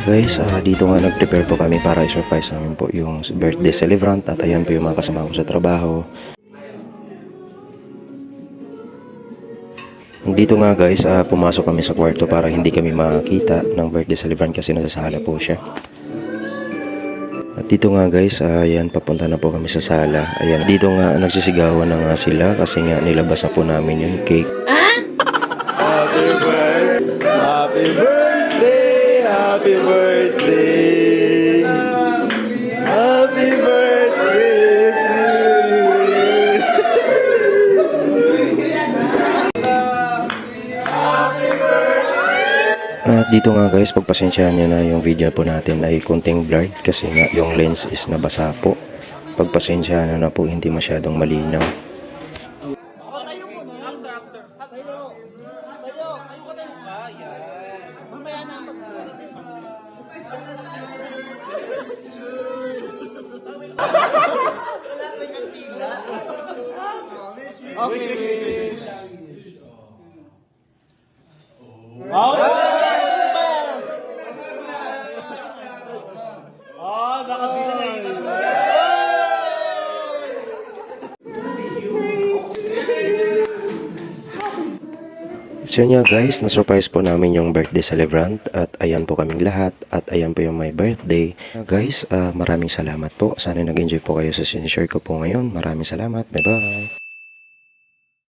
Guys, dito nga nag-prepare po kami para i-surprise namin po yung birthday celebrant at ayan po yung mga kasama ko sa trabaho. Dito nga guys, pumasok kami sa kwarto para hindi kami makita ng birthday celebrant kasi nasa sala po siya. At dito nga guys, ayan papunta na po kami sa sala. Ayan, dito nga nagsisigawan na nga sila kasi nga nilabas na po namin yung cake. Happy birthday, happy birthday, happy birthday, happy birthday to you. At dito nga guys, pagpasensyahan nyo na yung video po natin ay konting blurred kasi nga yung lens is nabasa po. Pagpasensyahan nyo na po, hindi masyadong malinaw. So yun nga guys, na-surprise po namin yung birthday celebrant at ayan po kaming lahat at ayan po yung my birthday. Guys, maraming salamat po. Sana nag-enjoy po kayo sa sinishare ko po ngayon. Maraming salamat. Bye bye!